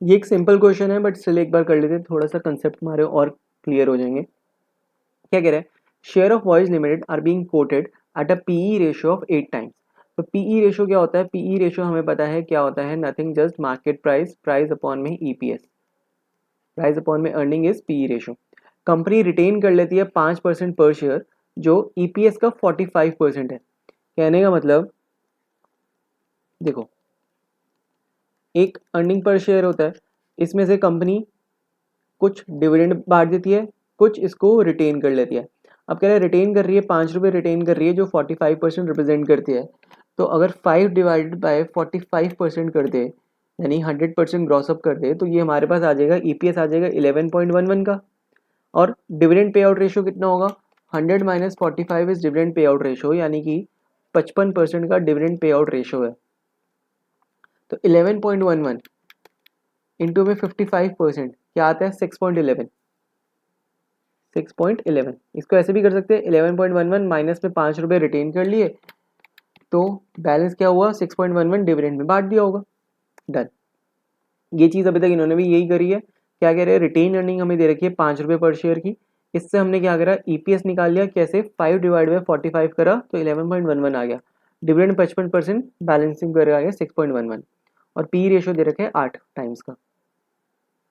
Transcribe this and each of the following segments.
ये एक simple question है बट स्टिल एक बार कर लेते हैं, थोड़ा सा कंसेप्ट हमारे और क्लियर हो जाएंगे। क्या कह रहे हैं, share of voice limited are being quoted at a PE ratio of 8 times. तो पीई रेशियो क्या होता है, पीई रेशियो हमें पता है क्या होता है, nothing just market price, price upon में ईपीएस, प्राइस अपॉन में earning is PE ratio. Company retain कर लेती है 5% पर शेयर, जो ईपीएस का 45% है। कहने का मतलब देखो, एक अर्निंग पर शेयर होता है, इसमें से कंपनी कुछ डिविडेंड बांट देती है, कुछ इसको रिटेन कर लेती है। अब कह रहे हैं रिटेन कर रही है, 5 रुपये रिटेन कर रही है, जो 45% रिप्रेजेंट करती है। तो अगर 5 डिवाइडेड बाय 45% कर दे, यानी 100% ग्रॉसअप कर दे, तो ये हमारे पास आ जाएगा, ईपीएस आ जाएगा 11.11 का। और डिविडेंड पे आउट रेशियो कितना होगा, 100 minus 45 is dividend pay out ratio, यानी कि 55% का डिविडेंड पे आउट रेशियो है। तो 11.11 इंटू में 55% क्या आता है, 6.11, 6.11। इसको ऐसे भी कर सकते हैं, 11.11 माइनस में 5 रुपये रिटेन कर लिए, तो बैलेंस क्या हुआ, 6.11 डिविडेंड में बांट दिया होगा, डन। ये चीज़ अभी तक इन्होंने भी यही करी है। क्या कह रहे हैं, रिटेन अर्निंग हमें दे रखी है 5 रुपये पर शेयर की, इससे हमने क्या करा, ईपीएस निकाल लिया, कैसे, 5 डिवाइड बाई 45 करा तो 11.11 आ गया, डिविडेंड 55%, बैलेंसिंग कर आ गया 6.11, और पी रेशियो दे रखे 8 टाइम्स का।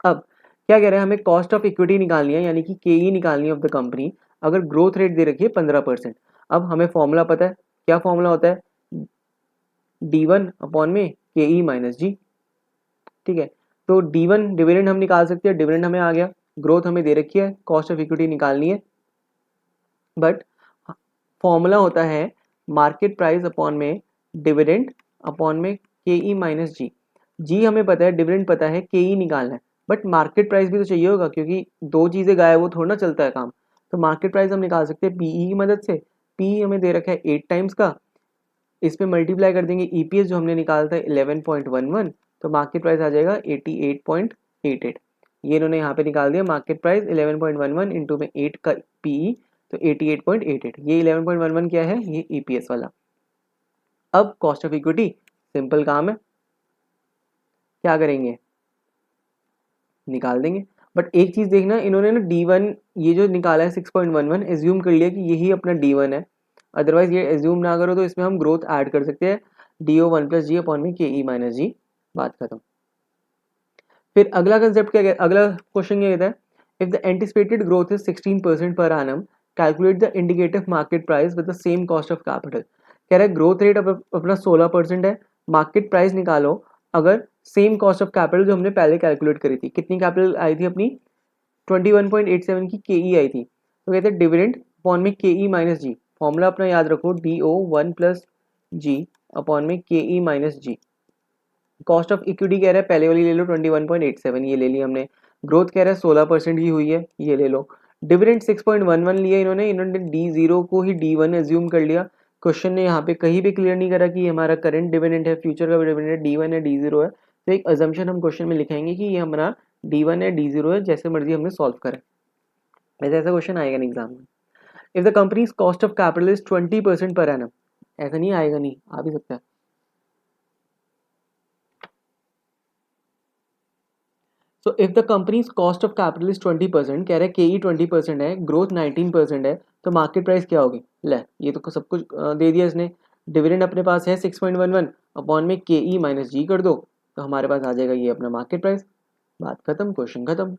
अब क्या कह रहे हैं, हमें कॉस्ट ऑफ इक्विटी निकालनी है, यानी कि केई निकालनी है ऑफ द कंपनी, अगर ग्रोथ रेट दे रखी है 15%। अब हमें फॉर्मूला पता है, क्या फॉर्मूला होता है, D1 अपॉन में के माइनस जी। ठीक है, तो D1 डिविडेंड हम निकाल सकते हैं, डिविडेंड हमें आ गया, ग्रोथ हमें दे रखी है, कॉस्ट ऑफ इक्विटी निकालनी है, बट फॉर्मूला होता है मार्केट प्राइस अपॉन में डिविडेंड अपॉन में के माइनस जी। जी हमें पता है, डिविडेंड पता है, के निकालना है, बट मार्केट प्राइस भी तो चाहिए होगा, क्योंकि दो चीज़ें गायब वो थोड़ा ना चलता है काम। तो मार्केट प्राइस हम निकाल सकते हैं पीई की मदद से, पी हमें दे रखा है 8 टाइम्स का, इस पे मल्टीप्लाई कर देंगे ईपीएस जो हमने निकाला था 11.11, तो मार्केट प्राइस आ जाएगा 88.88। ये इन्होंने यहाँ पे निकाल दिया, मार्केट प्राइस 11.11 इंटू में 8 का पीई, तो 88.88। ये 11.11 क्या है, ये ईपीएस वाला। अब कॉस्ट ऑफ इक्विटी सिंपल काम है, क्या करेंगे, निकाल देंगे। बट एक चीज देखना, इन्होंने ना D1 ये जो निकाला है 6.11, एज्यूम कर लिया कि यही अपना D1 है, अदरवाइज ये एज्यूम ना करो तो इसमें हम ग्रोथ ऐड कर सकते हैं, DO1 प्लस जी अपॉन में के माइनस जी, बात खत्म। फिर अगला कंसेप्ट क्या, अगला क्वेश्चन क्या कहता है, if the anticipated growth is 16% per annum, calculate the indicative market price with the same cost of capital. कह रहा है ग्रोथ रेट अपना 16% है, मार्केट प्राइस निकालो अगर सेम कॉस्ट ऑफ कैपिटल जो हमने पहले कैलकुलेट करी थी, कितनी कैपिटल आई थी अपनी, 21.87 की के आई थी। तो कहते हैं डिविडेंड अपॉन में के माइनस जी, फॉर्मूला अपना याद रखो, DO1 प्लस जी अपॉन में K minus G. Cost of equity कह रहा है पहले वाली ले लो 21.87, ये ले ली हमने, ग्रोथ कह रहा है 16% की हुई है, ये ले लो, डिविडेंड 6.11 लिया इन्होंने, D0 को ही D1 एज्यूम कर लिया। क्वेश्चन ने यहाँ पे कहीं भी क्लियर नहीं करा कि ये हमारा करंट डिविडेंड है, फ्यूचर का डिविडेंड है, D1 है D0 है, तो एक अजम्पशन हम क्वेश्चन में लिखेंगे कि ये हमारा D1 है D0 है, जैसे मर्जी हमने सॉल्व करें, वैसे ऐसा क्वेश्चन आएगा नहीं एग्जाम में। If the companies cost of capital is 20% per annum, ऐसा नहीं आएगा, नहीं आ भी सकता है। So if the companies cost of capital is 20%, कह रहे हैं के 20% है, ग्रोथ 19% है, तो मार्केट प्राइस क्या होगी, ले ये तो सब कुछ दे दिया इसने, डिविडेंड अपने पास है 6.11 अपॉन में के माइनस जी कर दो, तो हमारे पास आ जाएगा ये अपना मार्केट प्राइस, बात खत्म, क्वेश्चन खत्म।